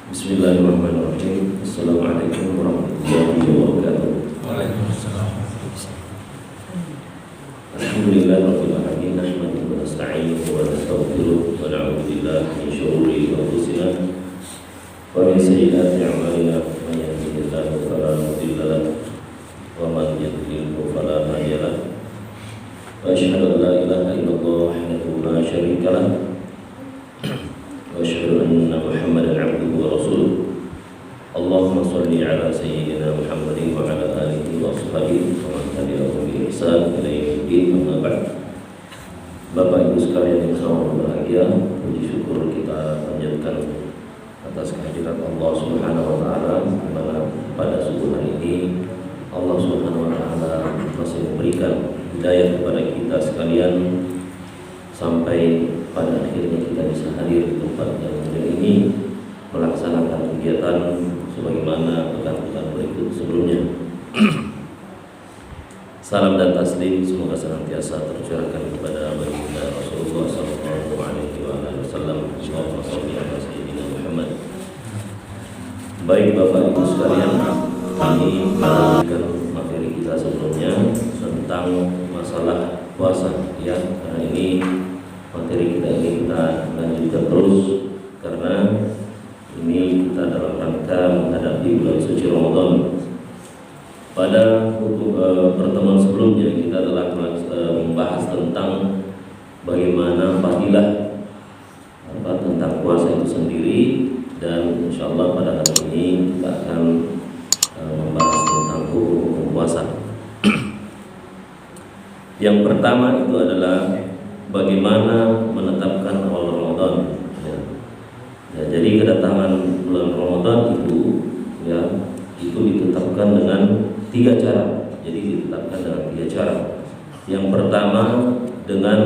Bismillahirrahmanirrahim. Assalamualaikum warahmatullahi wabarakatuh. Waalaikumsalam. Alhamdulillah rabbil alamin, nahmaduhu wa nasta'inuhu wa nastaghfiruh wa na'udzu billahi min shururi anfusina wa min sayyiati a'malina. Man yahdihillahu fala mudilla lahu wa man yudlilhu fala hadiya lahu. Wa asyhadu an la ilaha illallah wahdahu la syarika lahu wa asyhadu anna Muhammadan 'abduhu wa rasuluh. Allahumma shalli ala sayyidina Muhammadin wa ala alihi wa sahbihi wa man tabi'ahum bi ihsan ila yaumil amma ba'd. Bapak Ibu sekalian yang sangat berbahagia, puji syukur kita panjatkan atas kehadirat Allah Subhanahu wa taala, di mana pada subuh hari ini Allah Subhanahu wa taala masih memberikan hidayah kepada kita sekalian sampai pada akhirnya kita bisa hadir di tempat yang mulia ini melaksanakan kegiatan sebagaimana pekan-pekan berikut sebelumnya. Salam dan taslim semoga senantiasa tercurahkan kepada baginda Rasulullah sallallahu alaihi wasallam. Allahumma shalli ala sayyidina Muhammad. Baik Bapak Ibu sekalian, kami melanjutkan materi kita sebelumnya tentang masalah puasa ya. Karena ini materi kita ini kita lanjutkan terus karena ini kita dalam rangka menghadapi bulan suci Ramadan. Pada pertemuan sebelumnya kita telah membahas tentang bagaimana fadilah tentang puasa itu sendiri, dan insyaallah pada hari ini kita akan membahas tentang hukum puasa. Yang pertama itu adalah bagaimana menetapkan awal Ramadan. Ya, jadi kedatangan bulan Ramadan itu ditetapkan dengan 3 cara. Jadi ditetapkan dengan 3 cara. Yang pertama dengan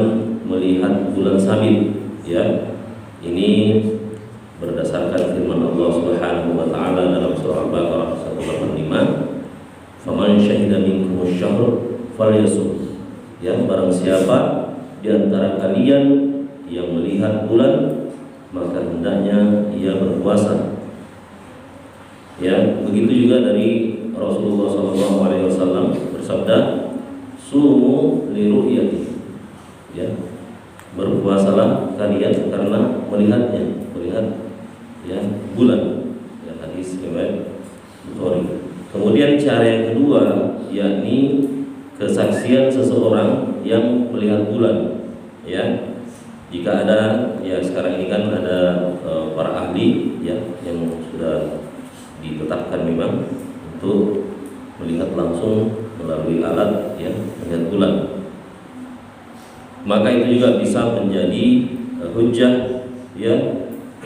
melihat bulan sabit. Ya, ini berdasarkan firman Allah Subhanahu wa taala dalam surah Al-Baqarah 185, "Faman syahida minkumus syahr falyasum." Ya, barang siapa di antara kalian yang melihat bulan, maka hendaknya ia berpuasa. Ya, begitu juga dari Rasulullah SAW bersabda, "Sumu liru'yati." Ya, berpuasalah kalian karena melihatnya, melihat ya bulan. Ya, hadis riwayat Bukhari. Kemudian cara yang kedua yakni kesaksian seseorang yang melihat bulan. Ya, jika ada, ya sekarang ini kan ada para ahli ya yang sudah ditetapkan memang untuk melihat langsung melalui alat ya melihat bulan, maka itu juga bisa menjadi hujjah ya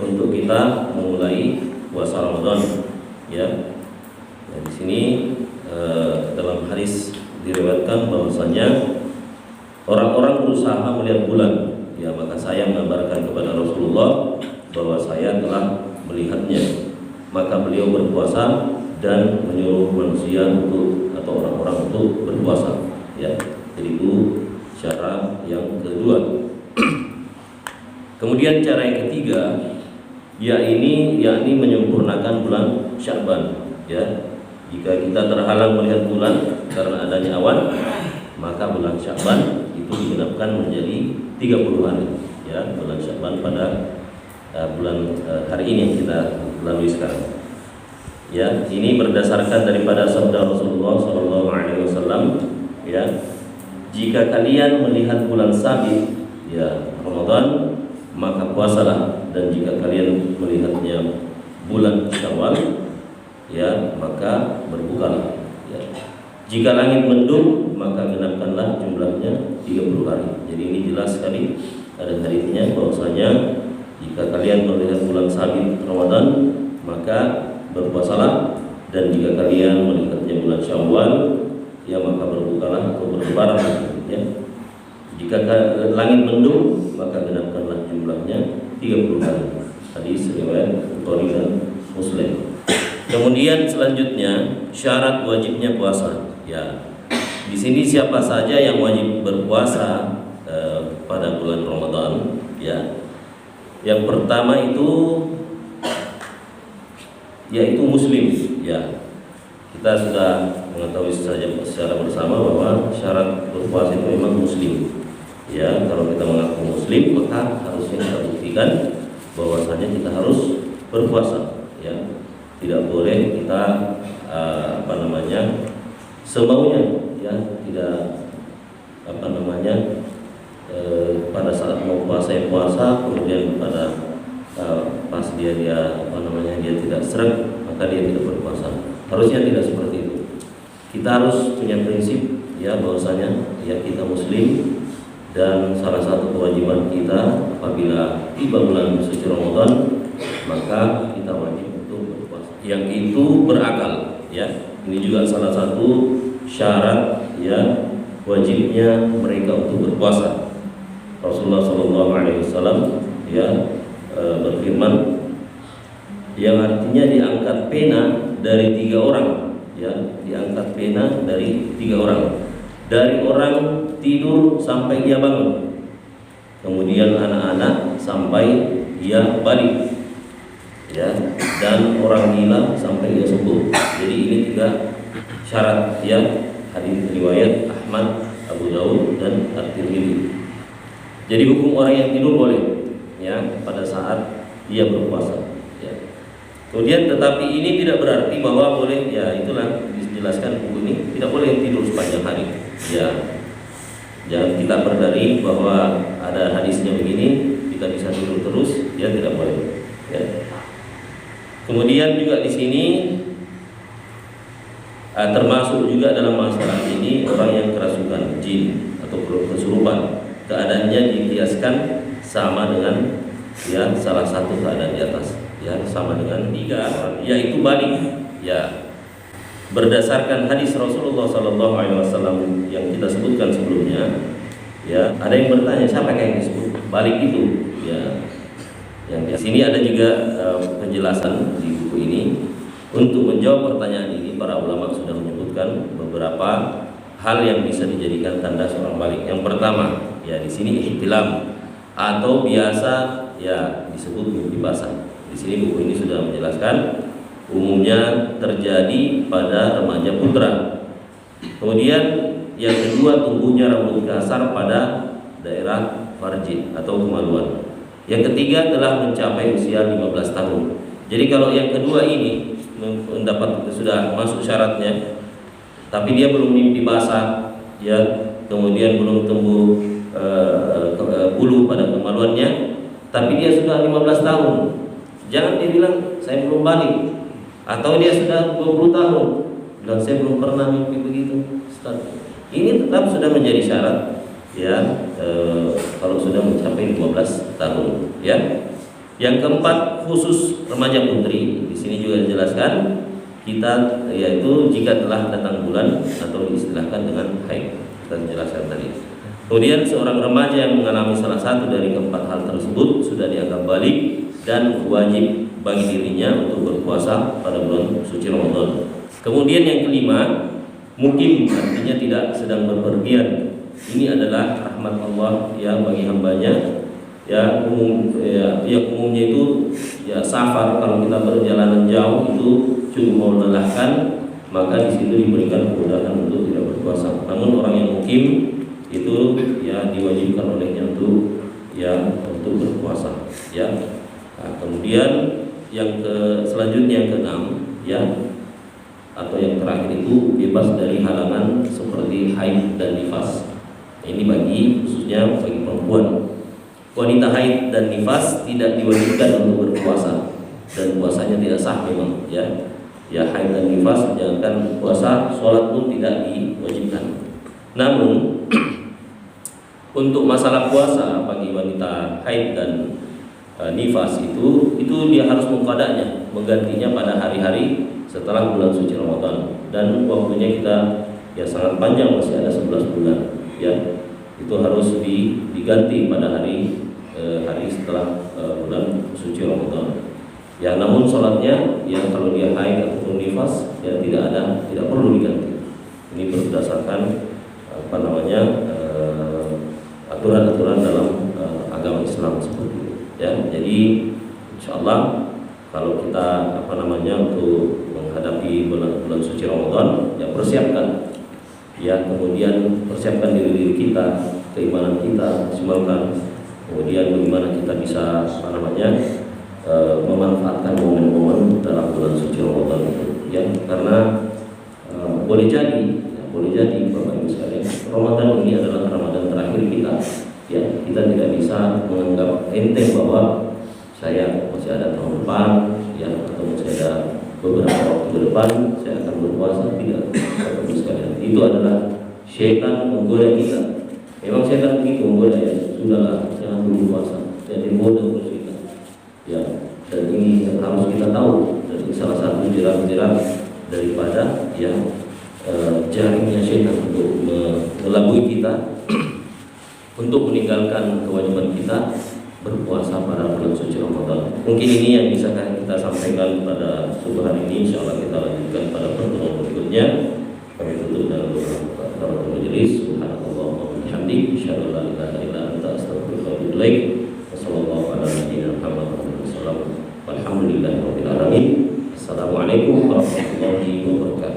untuk kita memulai puasa Ramadan ya. Nah, di sini dalam hadis diriwayatkan bahwasanya orang-orang berusaha melihat bulan. Ya, maka saya mengabarkan kepada Rasulullah bahwa saya telah melihatnya. Maka beliau berpuasa dan menyuruh manusia untuk atau orang-orang untuk berpuasa. Ya, jadi itu cara yang kedua. Kemudian cara yang ketiga, yakni menyempurnakan bulan Sya'ban. Ya, jika kita terhalang melihat bulan karena adanya awan, maka bulan Sya'ban itu digenapkan menjadi 30 hari ya, bulan Sya'ban pada bulan hari ini yang kita lalui sekarang. Ya, ini berdasarkan daripada sabda Rasulullah SAW ya, jika kalian melihat bulan sabit ya Ramadan, maka puasalah, dan jika kalian melihatnya bulan Syawal ya, maka berbukalah ya. Jika langit mendung, maka genapkanlah jumlahnya 30 hari. Jadi ini jelas sekali ada hadisnya bahwasanya jika kalian melihat bulan sabit Ramadan, maka berpuasalah, dan jika kalian melihatnya bulan Syawal, ya maka berbukalah atau berlebaran ya. Jika langit mendung, maka genapkanlah jumlahnya 30 hari. Hadis riwayat Bukhari dan Muslim. Kemudian selanjutnya syarat wajibnya puasa. Ya, di sini siapa saja yang wajib berpuasa pada bulan Ramadan? Ya, yang pertama itu yaitu muslim. Ya, kita sudah mengetahui secara bersama bahwa syarat berpuasa itu memang muslim. Ya, kalau kita mengaku muslim maka harusnya kita buktikan bahwasanya kita harus berpuasa. Ya, tidak boleh kita semaunya, ya, tidak pada saat mau puasa kemudian pada pas dia tidak seret maka dia tidak berpuasa. Harusnya tidak seperti itu. Kita harus punya prinsip, ya, bahwasanya ya kita muslim dan salah satu kewajiban kita apabila tiba bulan suci Ramadan maka kita wajib untuk berpuasa. Yang itu berakal, ya. Ini juga salah satu syarat, ya, wajibnya mereka untuk berpuasa. Rasulullah SAW, ya, berfirman yang artinya diangkat pena dari 3 orang, ya, diangkat pena dari 3 orang, dari orang tidur sampai dia bangun, kemudian anak-anak sampai dia balik, ya, dan orang gila sampai dia sembuh. Jadi ini 3 syarat, ya, hadis riwayat Ahmad, Abu Daud dan At-Tirmidzi. Jadi hukum orang yang tidur boleh, ya, pada saat dia berpuasa, ya. Kemudian tetapi ini tidak berarti bahwa boleh, ya, itulah dijelaskan buku ini, tidak boleh tidur sepanjang hari, ya. Jangan kita berdalih bahwa ada hadisnya begini kita bisa tidur terus, ya, tidak boleh, ya. Kemudian juga di sini termasuk juga dalam masalah ini orang yang kerasukan jin atau kesurupan, keadaannya dikiaskan sama dengan, ya, salah satu keadaan di atas, ya, sama dengan 3 orang, yaitu balik, ya, berdasarkan hadis Rasulullah SAW yang kita sebutkan sebelumnya, ya. Ada yang bertanya siapa yang disebut balik itu, ya. Yang di sini ada juga penjelasan di buku ini. Untuk menjawab pertanyaan ini, para ulama sudah menyebutkan beberapa hal yang bisa dijadikan tanda seorang balik. Yang pertama, ya, di sini ihtilam atau biasa, ya, disebut mimpi basah. Di sini buku ini sudah menjelaskan umumnya terjadi pada remaja putra. Kemudian yang kedua, tumbuhnya rambut kasar pada daerah farji atau kemaluan. Yang ketiga, telah mencapai usia 15 tahun. Jadi kalau yang kedua ini mendapat sudah masuk syaratnya, tapi dia belum mimpi basah, ya, kemudian belum tumbuh bulu pada kemaluannya, tapi dia sudah 15 tahun. Jangan dia bilang saya belum balik, atau dia sudah 20 tahun dan saya belum pernah mimpi begitu. Ini tetap sudah menjadi syarat, ya, kalau sudah mencapai 15 tahun, ya. Yang keempat, khusus remaja putri, di sini juga dijelaskan kita, yaitu jika telah datang bulan atau diistilahkan dengan haid, kita jelaskan tadi. Kemudian seorang remaja yang mengalami salah satu dari keempat hal tersebut sudah dianggap balik dan wajib bagi dirinya untuk berpuasa pada bulan suci Ramadan. Kemudian yang kelima, mukim, artinya tidak sedang berpergian. Ini adalah rahmat Allah, ya, bagi hambanya, ya, umumnya itu, ya, safar, kalau kita perjalanan jauh itu cukup melelahkan, maka di situ diberikan kemudahan untuk tidak berpuasa. Namun orang yang mukim itu, ya, diwajibkan olehnya untuk, ya, untuk berpuasa, ya. Nah, kemudian yang selanjutnya yang ke-6, ya, atau yang terakhir itu bebas dari halangan seperti haid dan nifas. Ini khususnya bagi perempuan. Wanita haid dan nifas tidak diwajibkan untuk berpuasa dan puasanya tidak sah memang, ya. Ya, haid dan nifas jangankan puasa, sholat pun tidak diwajibkan. Namun untuk masalah puasa bagi wanita haid dan nifas itu dia harus mengqadanya, menggantinya pada hari-hari setelah bulan suci Ramadan, dan waktunya kita, ya, sangat panjang, masih ada 11 bulan, ya. Itu harus diganti pada hari setelah bulan suci Ramadan. Ya, namun sholatnya, ya, kalau dia haid ataupun nifas, ya, tidak perlu diganti. Ini berdasarkan aturan-aturan dalam agama Islam seperti itu, ya. Jadi insyaallah kalau kita untuk menghadapi bulan suci Ramadan, ya persiapkan, ya kemudian persiapkan diri kita, keimanan kita maksimalkan, kemudian bagaimana kita bisa memanfaatkan momen-momen dalam bulan suci Ramadan itu, ya karena boleh jadi Bapak Ibu sekalian, Ramadan ini adalah Ramadan terakhir kita, ya kita tidak bisa menganggap enteng bahwa saya masih ada tahun depan, ya atau masih ada beberapa waktu ke depan saya akan berpuasa. Tidak, Bapak Ibu sekalian, itu adalah syaitan menggoda kita. Memang syaitan begitu menggoda, ya sudahlah jangan dulu puasa, jadi bodoh terus kita, ya dan ini yang harus kita tahu, dan ini salah satu jerat-jerat daripada jaringnya syaitan untuk mengelabui kita untuk meninggalkan kewajiban kita berpuasa pada bulan suci Ramadan. Mungkin ini yang bisa kita sampaikan pada subuh hari ini. Insyaallah kita lanjutkan pada pertemuan berikutnya. Kami tutup dalam doa majelis. Subhanallah wa bihamdihi, asyhadu an la ilaha illa anta, astaghfiruka wa atubu ilaik. Wassallallahu ala nabiyyina Muhammad wa sallam. Walhamdulillahirabbil alamin. Assalamualaikum warahmatullahi wabarakatuh.